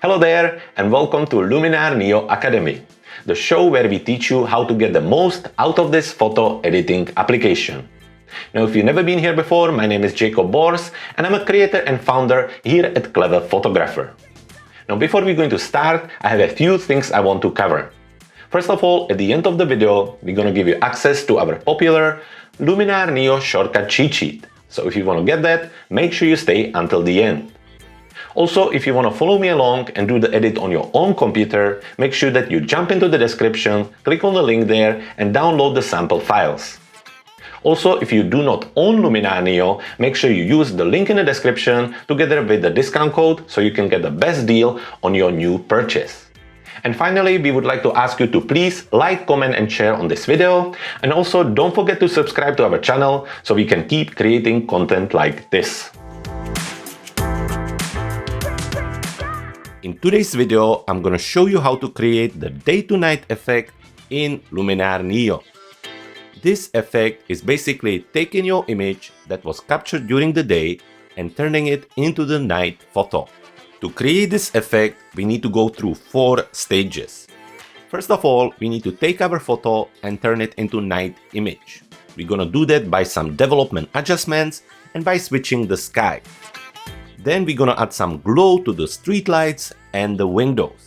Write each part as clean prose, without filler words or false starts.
Hello there and welcome to Luminar NEO Academy, the show where we teach you how to get the most out of this photo editing application. Now, if you've never been here before, my name is Jakub and I'm a creator and founder here at Clever Photographer. Now, before we're going to start, I have a few things I want to cover. First of all, at the end of the video, we're going to give you access to our popular Luminar NEO shortcut cheat sheet. So if you want to get that, make sure you stay until the end. Also, if you want to follow me along and do the edit on your own computer, make sure that you jump into the description, click on the link there and download the sample files. Also, if you do not own Luminar NEO, make sure you use the link in the description together with the discount code so you can get the best deal on your new purchase. And finally, we would like to ask you to please like, comment and share on this video. And also don't forget to subscribe to our channel so we can keep creating content like this. In today's video, I'm going to show you how to create the day-to-night effect in Luminar NEO. This effect is basically taking your image that was captured during the day and turning it into the night photo. To create this effect, we need to go through 4 stages. First of all, we need to take our photo and turn it into night image. We're going to do that by some development adjustments and by switching the sky. Then we're gonna add some glow to the streetlights and the windows.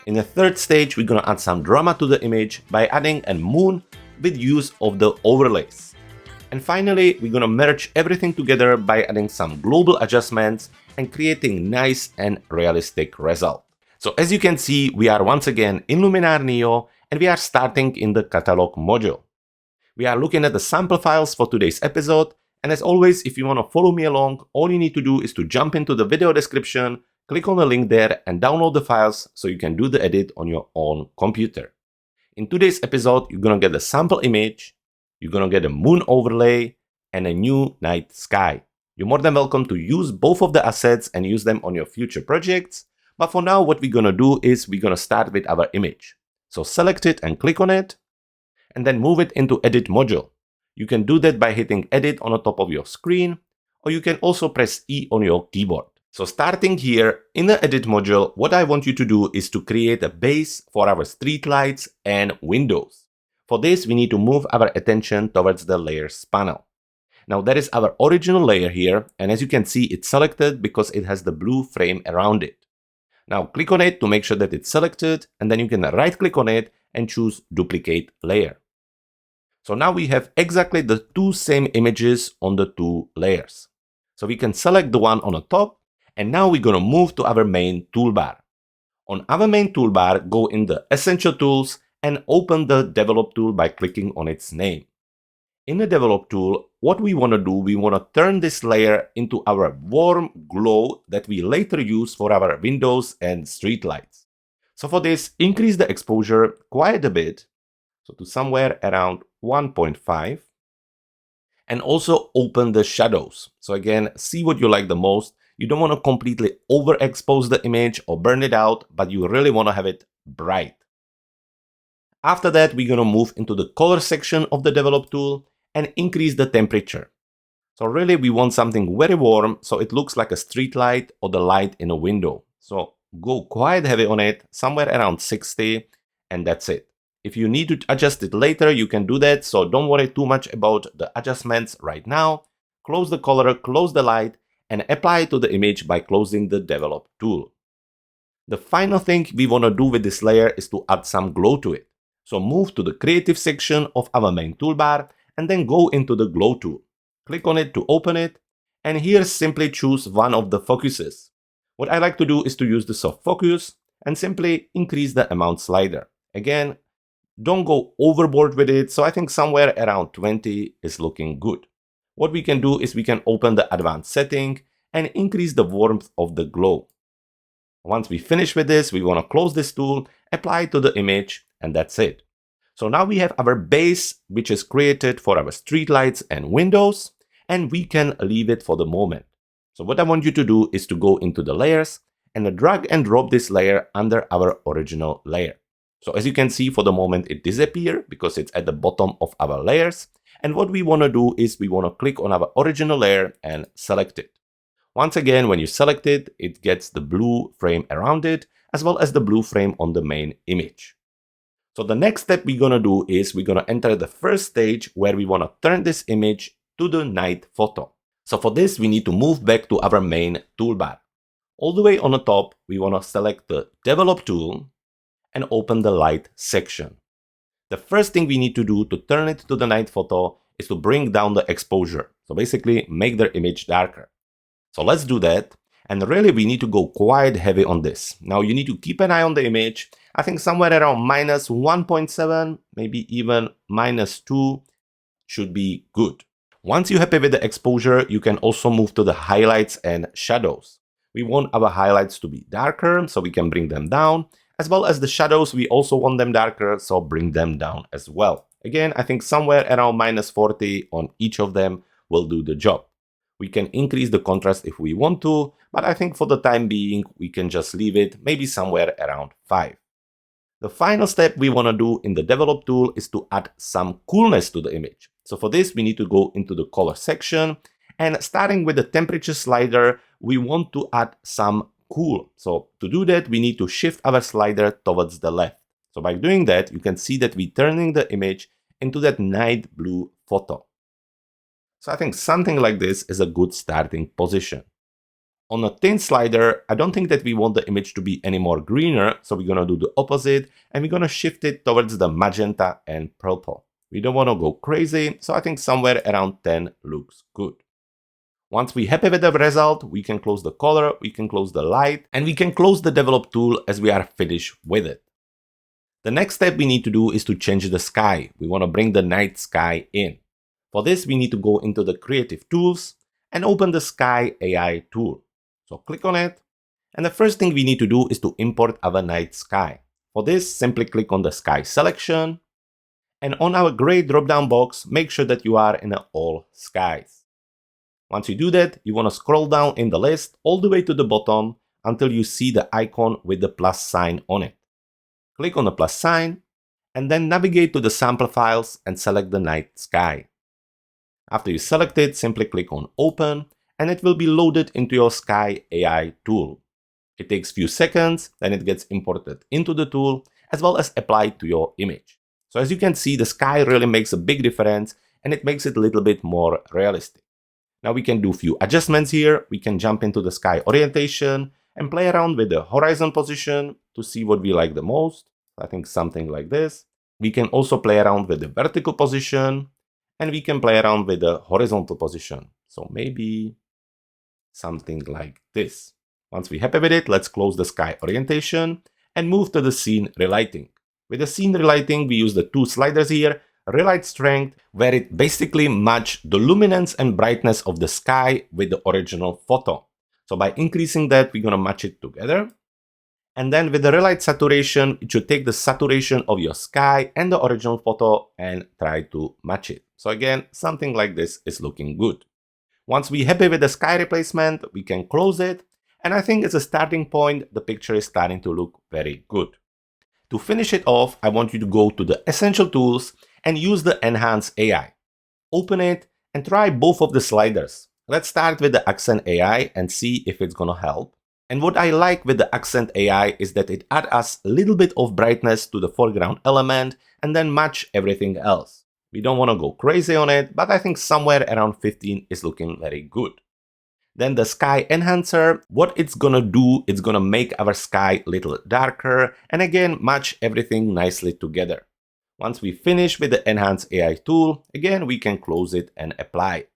In the third stage, we're gonna add some drama to the image by adding a moon with use of the overlays. And finally, we're gonna merge everything together by adding some global adjustments and creating nice and realistic result. So as you can see, we are once again in Luminar NEO and we are starting in the catalog module. We are looking at the sample files for today's episode. And as always, if you want to follow me along, all you need to do is to jump into the video description, click on the link there and download the files so you can do the edit on your own computer. In today's episode, you're going to get the sample image, you're going to get a moon overlay and a new night sky. You're more than welcome to use both of the assets and use them on your future projects. But for now, what we're going to do is we're going to start with our image. So select it and click on it and then move it into edit module. You can do that by hitting edit on the top of your screen, or you can also press E on your keyboard. So starting here in the edit module, what I want you to do is to create a base for our streetlights and windows. For this, we need to move our attention towards the layers panel. Now that is our original layer here, and as you can see, it's selected because it has the blue frame around it. Now click on it to make sure that it's selected, and then you can right click on it and choose duplicate layer. So now we have exactly the 2 same images on the 2 layers. So we can select the one on the top and now we're going to move to our main toolbar. On our main toolbar, go in the Essential Tools and open the Develop tool by clicking on its name. In the Develop tool, what we want to do, we want to turn this layer into our warm glow that we later use for our windows and streetlights. So for this, increase the exposure quite a bit. So to somewhere around 1.5 and also open the shadows. So again, see what you like the most. You don't want to completely overexpose the image or burn it out, but you really want to have it bright. After that, we're going to move into the color section of the Develop tool and increase the temperature. So really we want something very warm so it looks like a street light or the light in a window. So go quite heavy on it, somewhere around 60, and that's it. If you need to adjust it later, you can do that, so don't worry too much about the adjustments right now. Close the color, close the light, and apply it to the image by closing the Develop tool. The final thing we want to do with this layer is to add some glow to it. So move to the Creative section of our main toolbar and then go into the Glow tool. Click on it to open it, and here simply choose one of the focuses. What I like to do is to use the soft focus and simply increase the amount slider. Again, don't go overboard with it, so I think somewhere around 20 is looking good. What we can do is we can open the advanced setting and increase the warmth of the glow. Once we finish with this, we want to close this tool, apply it to the image, and that's it. So now we have our base, which is created for our streetlights and windows, and we can leave it for the moment. So what I want you to do is to go into the layers and drag and drop this layer under our original layer. So as you can see, for the moment it disappeared because it's at the bottom of our layers. And what we want to do is we want to click on our original layer and select it. Once again, when you select it, it gets the blue frame around it, as well as the blue frame on the main image. So the next step we're going to do is we're going to enter the first stage where we want to turn this image to the night photo. So for this, we need to move back to our main toolbar. All the way on the top, we want to select the Develop tool and open the Light section. The first thing we need to do to turn it to the night photo is to bring down the exposure. So basically make the image darker. So let's do that. And really we need to go quite heavy on this. Now you need to keep an eye on the image. I think somewhere around minus 1.7, maybe even minus 2 should be good. Once you're happy with the exposure, you can also move to the highlights and shadows. We want our highlights to be darker, so we can bring them down. As well as the shadows, we also want them darker, so bring them down as well. Again, I think somewhere around minus 40 on each of them will do the job. We can increase the contrast if we want to, but I think for the time being, we can just leave it maybe somewhere around 5. The final step we want to do in the Develop tool is to add some coolness to the image. So for this, we need to go into the color section, and starting with the temperature slider, we want to add some cool. So to do that, we need to shift our slider towards the left. So by doing that, you can see that we're turning the image into that night blue photo. So I think something like this is a good starting position. On a tint slider, I don't think that we want the image to be any more greener, so we're going to do the opposite, and we're going to shift it towards the magenta and purple. We don't want to go crazy, so I think somewhere around 10 looks good. Once we're happy with the result, we can close the color, we can close the light, and we can close the Develop tool as we are finished with it. The next step we need to do is to change the sky. We want to bring the night sky in. For this, we need to go into the Creative Tools and open the Sky AI tool. So click on it, and the first thing we need to do is to import our night sky. For this, simply click on the Sky selection, and on our gray drop-down box, make sure that you are in all skies. Once you do that, you want to scroll down in the list all the way to the bottom until you see the icon with the plus sign on it. Click on the plus sign, and then navigate to the sample files and select the night sky. After you select it, simply click on Open, and it will be loaded into your Sky AI tool. It takes a few seconds, then it gets imported into the tool, as well as applied to your image. So as you can see, the sky really makes a big difference, and it makes it a little bit more realistic. Now we can do a few adjustments here. We can jump into the sky orientation and play around with the horizon position to see what we like the most. I think something like this. We can also play around with the vertical position, and we can play around with the horizontal position. So maybe something like this. Once we're happy with it, let's close the sky orientation and move to the scene relighting. With the scene relighting, we use the two sliders here, relight strength, where it basically matches the luminance and brightness of the sky with the original photo. So by increasing that, we're going to match it together. And then with the relight saturation, it should take the saturation of your sky and the original photo and try to match it. So again, something like this is looking good. Once we're happy with the sky replacement, we can close it. And I think as a starting point, the picture is starting to look very good. To finish it off, I want you to go to the Essential Tools and use the Enhance AI. Open it and try both of the sliders. Let's start with the Accent AI and see if it's gonna help. And what I like with the Accent AI is that it adds us a little bit of brightness to the foreground element and then match everything else. We don't want to go crazy on it, but I think somewhere around 15 is looking very good. Then the Sky Enhancer, what it's gonna do, it's gonna make our sky a little darker and again match everything nicely together. Once we finish with the Enhance AI tool, again we can close it and apply it.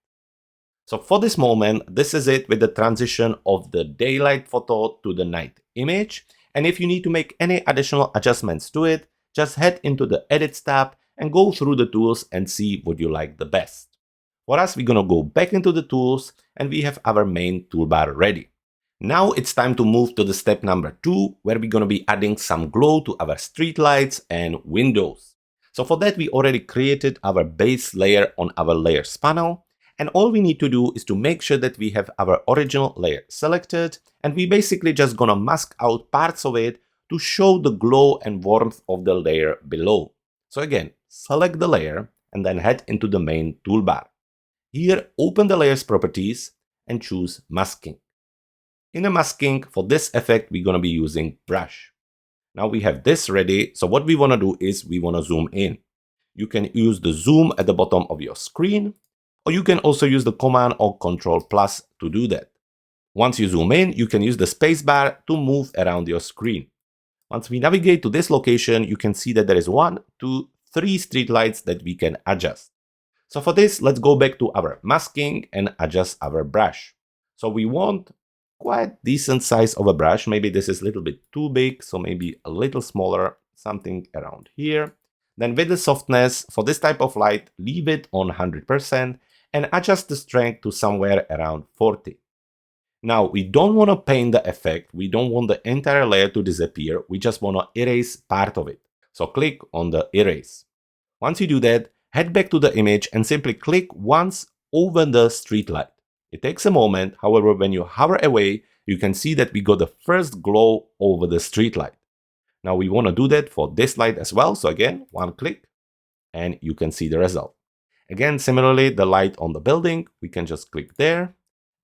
So for this moment, this is it with the transition of the daylight photo to the night image. And if you need to make any additional adjustments to it, just head into the Edit tab and go through the tools and see what you like the best. For us, we're gonna go back into the tools and we have our main toolbar ready. Now it's time to move to the step number 2, where we're gonna be adding some glow to our street lights and windows. So for that, we already created our base layer on our layers panel. And all we need to do is to make sure that we have our original layer selected, and we basically just gonna mask out parts of it to show the glow and warmth of the layer below. So again, select the layer and then head into the main toolbar. Here, open the layers properties and choose masking. In the masking, for this effect, we're going to be using brush. Now we have this ready. So what we want to do is we want to zoom in. You can use the zoom at the bottom of your screen, or you can also use the Command or Control plus to do that. Once you zoom in, you can use the spacebar to move around your screen. Once we navigate to this location, you can see that there is 1, 2, 3 streetlights that we can adjust. So for this, let's go back to our masking and adjust our brush. So we want quite decent size of a brush. Maybe this is a little bit too big, so maybe a little smaller, something around here. Then with the softness, for this type of light, leave it on 100% and adjust the strength to somewhere around 40. Now, we don't want to paint the effect. We don't want the entire layer to disappear. We just want to erase part of it. So click on the erase. Once you do that, head back to the image and simply click once over the street light. It takes a moment. However, when you hover away, you can see that we got the first glow over the street light. Now we want to do that for this light as well. So again, one click and you can see the result. Again, similarly, the light on the building, we can just click there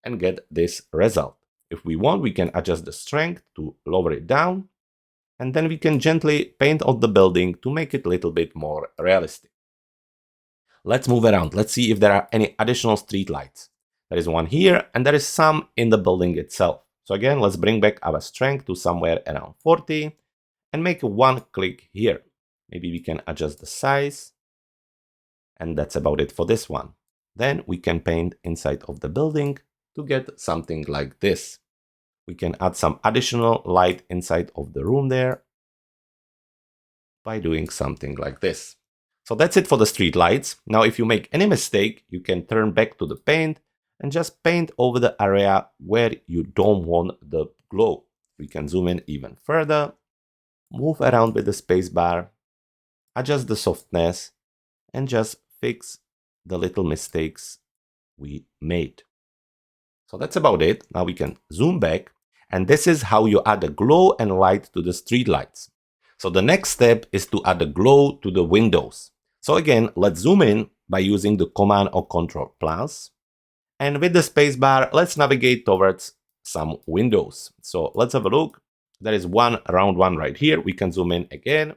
and get this result. If we want, we can adjust the strength to lower it down, and then we can gently paint on the building to make it a little bit more realistic. Let's move around. Let's see if there are any additional street lights. There is one here, and there is some in the building itself. So again, let's bring back our strength to somewhere around 40 and make one click here. Maybe we can adjust the size, and that's about it for this one. Then we can paint inside of the building to get something like this. We can add some additional light inside of the room there by doing something like this. So that's it for the street lights. Now, if you make any mistake, you can turn back to the paint and just paint over the area where you don't want the glow. We can zoom in even further, move around with the spacebar, adjust the softness, and just fix the little mistakes we made. So that's about it. Now we can zoom back, and this is how you add a glow and light to the street lights. So the next step is to add a glow to the windows. So again, let's zoom in by using the Command or Control plus. And with the spacebar, let's navigate towards some windows. So let's have a look. There is one round one right here. We can zoom in again.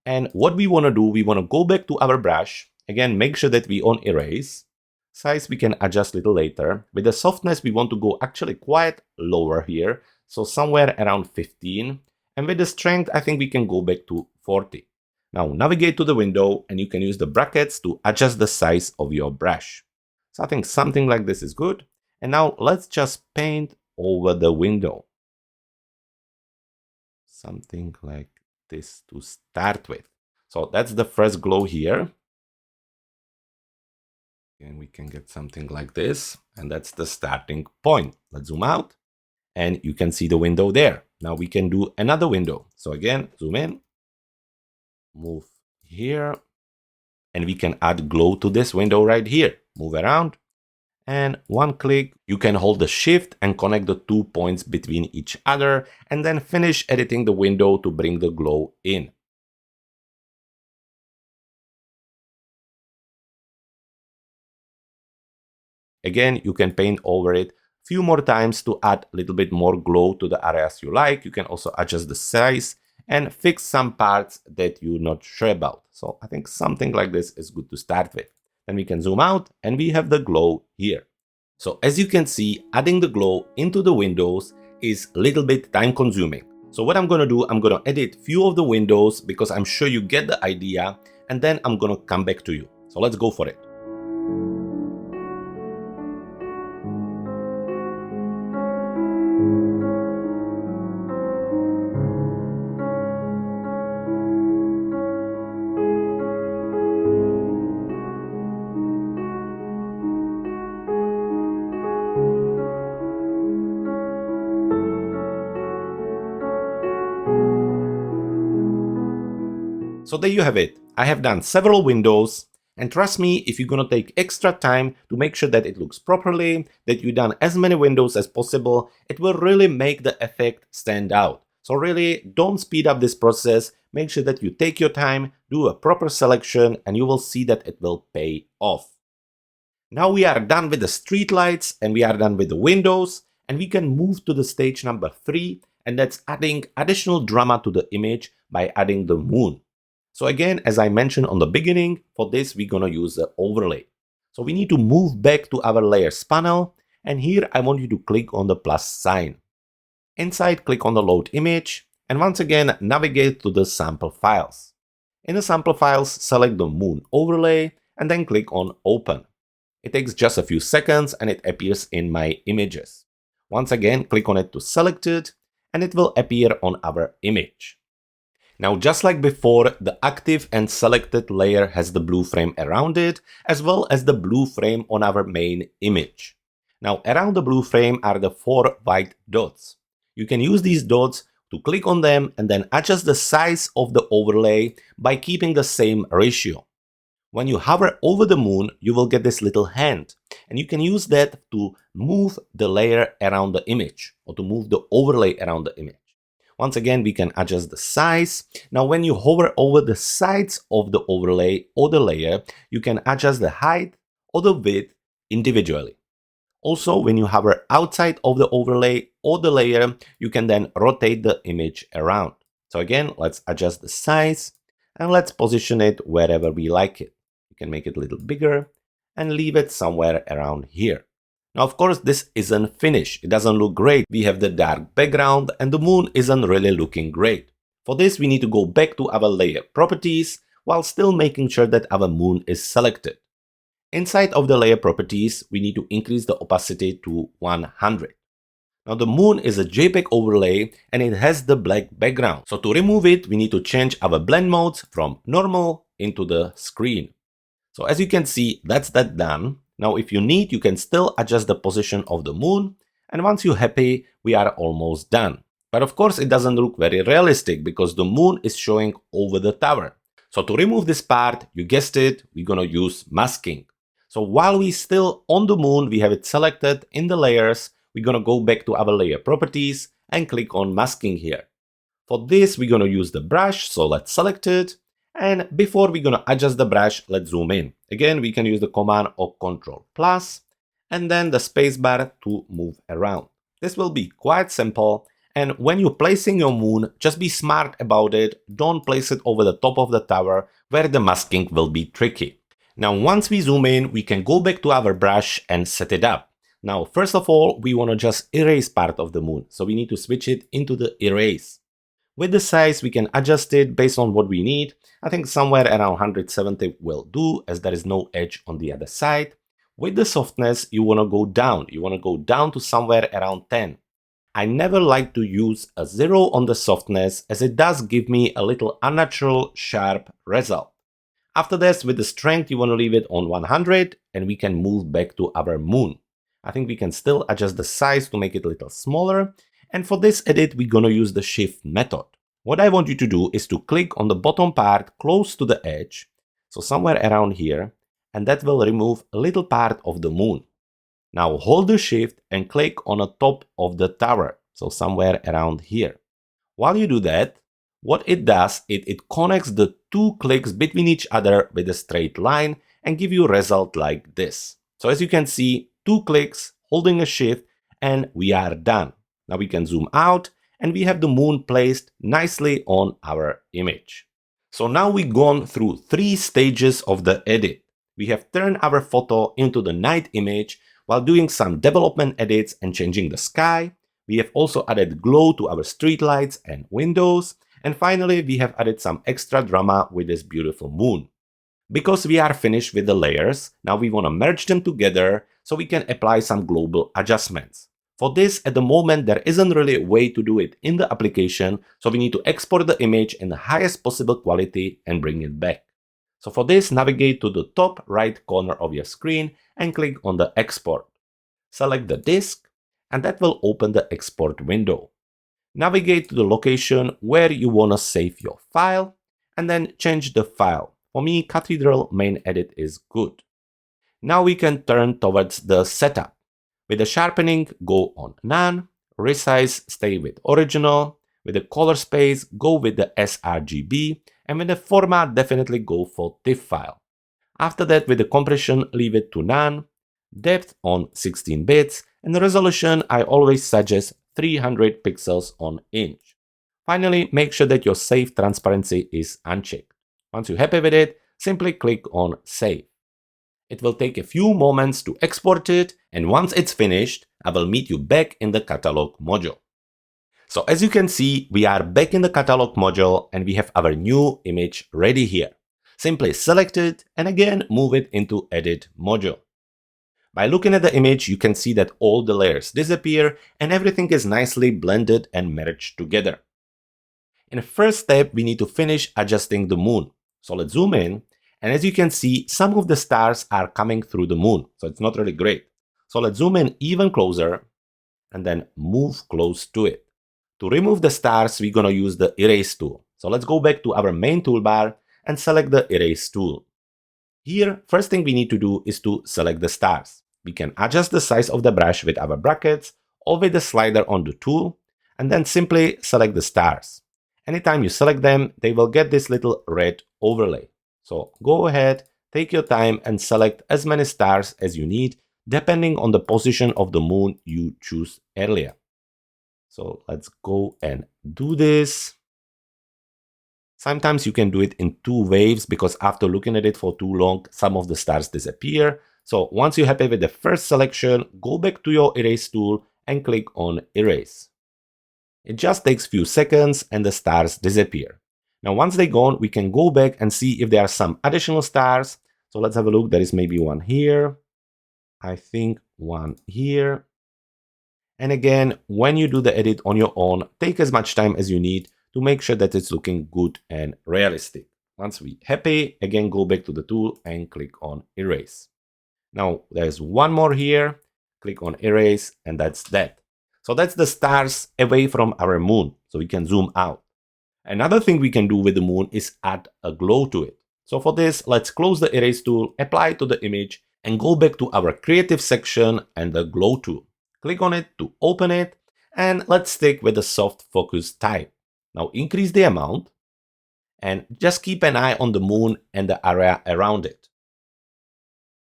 And what we want to do, we want to go back to our brush. Again, make sure that we on erase. Size we can adjust a little later. With the softness, we want to go actually quite lower here. So somewhere around 15. And with the strength, I think we can go back to 40. Now navigate to the window and you can use the brackets to adjust the size of your brush. So I think something like this is good. And now let's just paint over the window. Something like this to start with. So that's the first glow here. And we can get something like this, and that's the starting point. Let's zoom out, and you can see the window there. Now we can do another window. So again, zoom in, move here, and we can add glow to this window right here. Move around, and one click, you can hold the shift and connect the 2 points between each other, and then finish editing the window to bring the glow in. Again, you can paint over it a few more times to add a little bit more glow to the areas you like. You can also adjust the size and fix some parts that you're not sure about. So I think something like this is good to start with. Then we can zoom out and we have the glow here. So as you can see, adding the glow into the windows is a little bit time consuming. So what I'm going to do, I'm going to edit few of the windows because I'm sure you get the idea, and then I'm going to come back to you. So let's go for it. So there you have it. I have done several windows, and trust me, if you're gonna take extra time to make sure that it looks properly, that you've done as many windows as possible, it will really make the effect stand out. So really, don't speed up this process. Make sure that you take your time, do a proper selection, and you will see that it will pay off. Now we are done with the street lights and we are done with the windows, And we can move to the stage number 3, and that's adding additional drama to the image by adding the moon. So again, as I mentioned on the beginning, for this we're gonna use the overlay. So we need to move back to our layers panel, and here I want you to click on the plus sign. Inside, click on the load image, and once again navigate to the sample files. In the sample files, select the moon overlay and then click on open. It takes just a few seconds and it appears in my images. Once again, click on it to select it and it will appear on our image. Now, just like before, the active and selected layer has the blue frame around it, as well as the blue frame on our main image. Now, around the blue frame are the 4 white dots. You can use these dots to click on them and then adjust the size of the overlay by keeping the same ratio. When you hover over the moon, you will get this little hand, and you can use that to move the layer around the image or to move the overlay around the image. Once again, we can adjust the size. Now, when you hover over the sides of the overlay or the layer, you can adjust the height or the width individually. Also, when you hover outside of the overlay or the layer, you can then rotate the image around. So again, let's adjust the size and let's position it wherever we like it. You can make it a little bigger and leave it somewhere around here. Now, of course, this isn't finished. It doesn't look great. We have the dark background and the moon isn't really looking great. For this, we need to go back to our layer properties while still making sure that our moon is selected. Inside of the layer properties, we need to increase the opacity to 100. Now, the moon is a JPEG overlay and it has the black background. So to remove it, we need to change our blend modes from normal into the screen. So as you can see, that's that done. Now, if you need, you can still adjust the position of the moon. And once you're happy, we are almost done. But of course, it doesn't look very realistic because the moon is showing over the tower. So to remove this part, you guessed it, we're gonna use masking. So while we're still on the moon, we have it selected in the layers, we're gonna go back to our layer properties and click on masking here. For this, we're gonna use the brush, so let's select it. And before we're gonna adjust the brush, let's zoom in. Again, we can use the command or Control plus, and then the spacebar to move around. This will be quite simple. And when you're placing your moon, just be smart about it. Don't place it over the top of the tower where the masking will be tricky. Now, once we zoom in, we can go back to our brush and set it up. Now, first of all, we want to just erase part of the moon. So we need to switch it into the erase. With the size, we can adjust it based on what we need. I think somewhere around 170 will do, as there is no edge on the other side. With the softness, you want to go down. You want to go down to somewhere around 10. I never like to use a 0 on the softness, as it does give me a little unnatural sharp result. After this, with the strength, you want to leave it on 100 and we can move back to our moon. I think we can still adjust the size to make it a little smaller. And for this edit, we're going to use the shift method. What I want you to do is to click on the bottom part close to the edge, so somewhere around here, and that will remove a little part of the moon. Now hold the shift and click on the top of the tower, so somewhere around here. While you do that, what it does, it connects the 2 clicks between each other with a straight line and give you a result like this. So as you can see, 2 clicks, holding a shift, and we are done. Now we can zoom out and we have the moon placed nicely on our image. So now we've gone through 3 stages of the edit. We have turned our photo into the night image while doing some development edits and changing the sky. We have also added glow to our streetlights and windows. And finally, we have added some extra drama with this beautiful moon. Because we are finished with the layers, now we want to merge them together so we can apply some global adjustments. For this, at the moment, there isn't really a way to do it in the application, so we need to export the image in the highest possible quality and bring it back. So for this, navigate to the top right corner of your screen and click on the export. Select the disk, and that will open the export window. Navigate to the location where you want to save your file, and then change the file. For me, Cathedral main edit is good. Now we can turn towards the setup. With the sharpening, go on none. Resize, stay with original. With the color space, go with the sRGB. And with the format, definitely go for TIFF file. After that, with the compression, leave it to none. depth on 16 bits, and the resolution I always suggest 300 pixels on inch. Finally, make sure that your save transparency is unchecked. Once you're happy with it, simply click on Save. It will take a few moments to export it, and once it's finished, I will meet you back in the catalog module. So as you can see, we are back in the catalog module and we have our new image ready here. Simply select it and again move it into Edit module. By looking at the image, you can see that all the layers disappear and everything is nicely blended and merged together. In the first step, we need to finish adjusting the moon. So let's zoom in, and as you can see, some of the stars are coming through the moon, so it's not really great. So let's zoom in even closer and then move close to it. To remove the stars, we're gonna use the Erase tool. So let's go back to our main toolbar and select the Erase tool. Here, first thing we need to do is to select the stars. We can adjust the size of the brush with our brackets or with the slider on the tool, and then simply select the stars. Anytime you select them, they will get this little red overlay. So go ahead, take your time and select as many stars as you need, depending on the position of the moon you choose earlier. So let's go and do this. Sometimes you can do it in two waves because after looking at it for too long, some of the stars disappear. So once you're happy with the first selection, go back to your Erase tool and click on Erase. It just takes a few seconds and the stars disappear. Now once they're gone, we can go back and see if there are some additional stars. So let's have a look. There is maybe one here. I think one here. And again, when you do the edit on your own, take as much time as you need to make sure that it's looking good and realistic. Once we're happy, again, go back to the tool and click on Erase. Now there's one more here. Click on Erase and that's that. So that's the stars away from our moon, so we can zoom out. Another thing we can do with the moon is add a glow to it. So for this, let's close the Erase tool, apply it to the image, and go back to our creative section and the glow tool. Click on it to open it, and let's stick with the soft focus type. Now increase the amount, and just keep an eye on the moon and the area around it.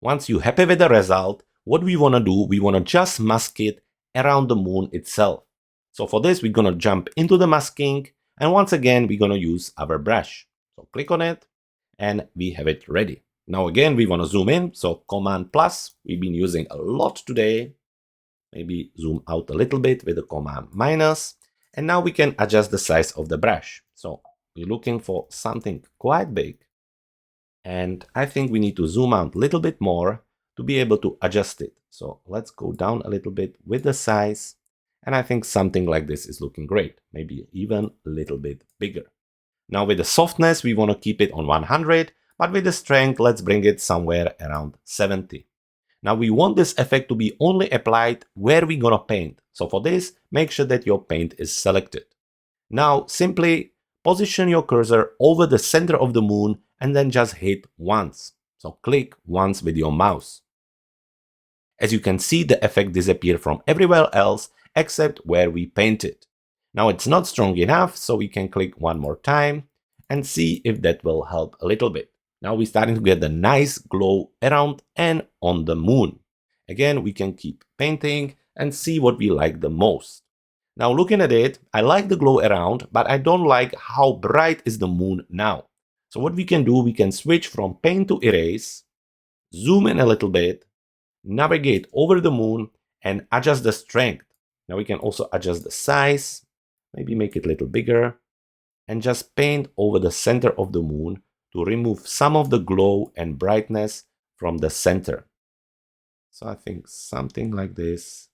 Once you're happy with the result, what we want to do, we want to just mask it around the moon itself. So for this, we're going to jump into the masking, and once again, we're going to use our brush. So click on it, and we have it ready. Now again, we want to zoom in, so Command plus, we've been using a lot today. Maybe zoom out a little bit with the Command minus, and now we can adjust the size of the brush. So we're looking for something quite big, and I think we need to zoom out a little bit more to be able to adjust it. So let's go down a little bit with the size, and I think something like this is looking great, maybe even a little bit bigger. Now with the softness, we want to keep it on 100, but with the strength, let's bring it somewhere around 70. Now we want this effect to be only applied where we're gonna paint. So for this, make sure that your paint is selected. Now simply position your cursor over the center of the moon and then just hit once. So click once with your mouse. As you can see, the effect disappeared from everywhere else except where we painted. Now it's not strong enough, so we can click one more time and see if that will help a little bit. Now we're starting to get the nice glow around and on the moon. Again, we can keep painting and see what we like the most. Now looking at it, I like the glow around, but I don't like how bright is the moon now. So what we can do, we can switch from paint to erase, zoom in a little bit, navigate over the moon and adjust the strength. Now we can also adjust the size, maybe make it a little bigger, and just paint over the center of the moon to remove some of the glow and brightness from the center. So I think something like this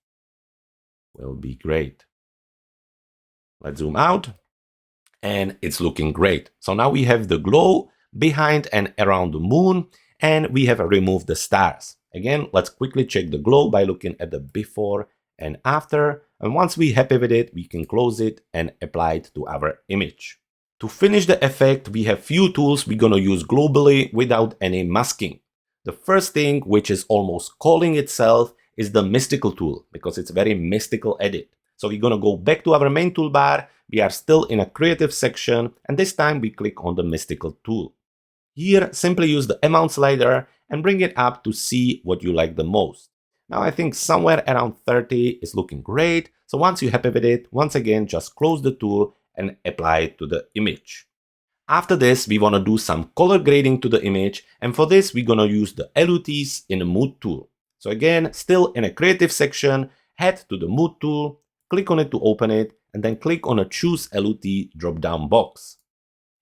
will be great. Let's zoom out, and it's looking great. So now we have the glow behind and around the moon, and we have removed the stars. Again, let's quickly check the glow by looking at the before and after. And once we're happy with it, we can close it and apply it to our image. To finish the effect, we have few tools we're gonna use globally without any masking. The first thing, which is almost calling itself, is the mystical tool, because it's a very mystical edit. So we're gonna go back to our main toolbar. We are still in a creative section, and this time we click on the mystical tool. Here, simply use the amount slider and bring it up to see what you like the most. Now I think somewhere around 30 is looking great. So once you're happy with it, once again, just close the tool and apply it to the image. After this, we want to do some color grading to the image, and for this, we're going to use the LUTs in the Mood tool. So again, still in a creative section, head to the Mood tool, click on it to open it, and then click on a Choose LUT drop-down box.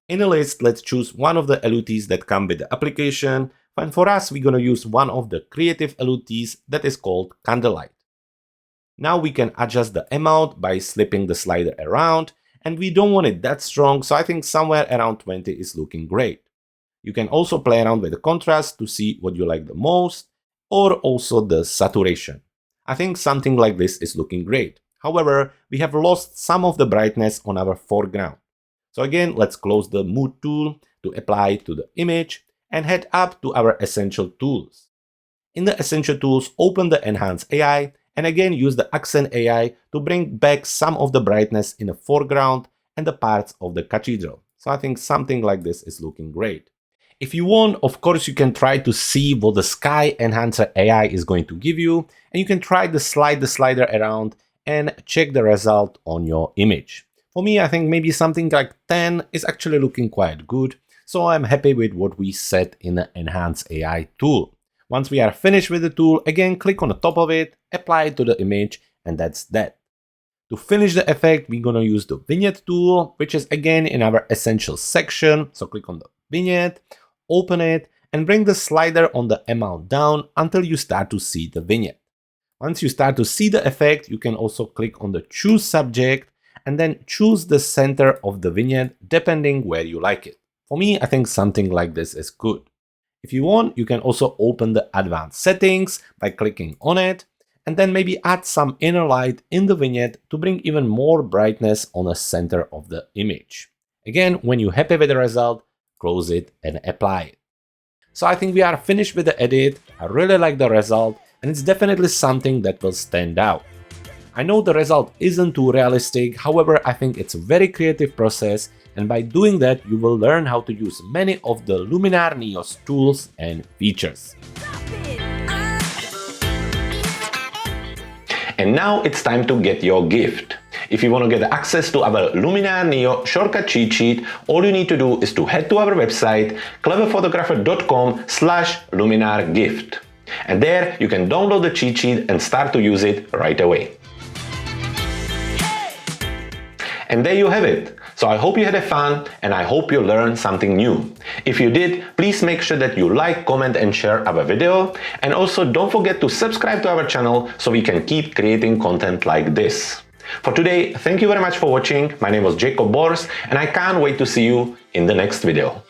In the list, let's choose one of the LUTs that come with the application, and for us, we're going to use one of the creative LUTs that is called Candlelight. Now we can adjust the amount by slipping the slider around, and we don't want it that strong, so I think somewhere around 20 is looking great. You can also play around with the contrast to see what you like the most, or also the saturation. I think something like this is looking great. However, we have lost some of the brightness on our foreground. So again, let's close the Mood tool to apply it to the image and head up to our Essential tools. In the Essential tools, open the Enhance AI and again use the Accent AI to bring back some of the brightness in the foreground and the parts of the cathedral. So I think something like this is looking great. If you want, of course, you can try to see what the Sky Enhancer AI is going to give you, and you can try to slide the slider around and check the result on your image. For me, I think maybe something like 10 is actually looking quite good, so I'm happy with what we set in the Enhance AI tool. Once we are finished with the tool, again click on the top of it, apply it to the image, and that's that. To finish the effect, we're gonna use the Vignette tool, which is again in our Essentials section. So click on the Vignette, open it, and bring the slider on the amount down until you start to see the vignette. Once you start to see the effect, you can also click on the Choose Subject and then choose the center of the vignette depending where you like it. For me, I think something like this is good. If you want, you can also open the Advanced Settings by clicking on it, and then maybe add some inner light in the vignette to bring even more brightness on the center of the image. Again, when you're happy with the result, close it and apply it. So I think we are finished with the edit. I really like the result, and it's definitely something that will stand out. I know the result isn't too realistic, however, I think it's a very creative process, and by doing that, you will learn how to use many of the Luminar NEO's tools and features. And now it's time to get your gift. If you want to get access to our Luminar NEO shortcut cheat sheet, all you need to do is to head to our website cleverphotographer.com/luminargift. And there you can download the cheat sheet and start to use it right away. And there you have it. So I hope you had fun and I hope you learned something new. If you did, please make sure that you like, comment and share our video. And also don't forget to subscribe to our channel so we can keep creating content like this. For today, thank you very much for watching. My name was Jakub and I can't wait to see you in the next video.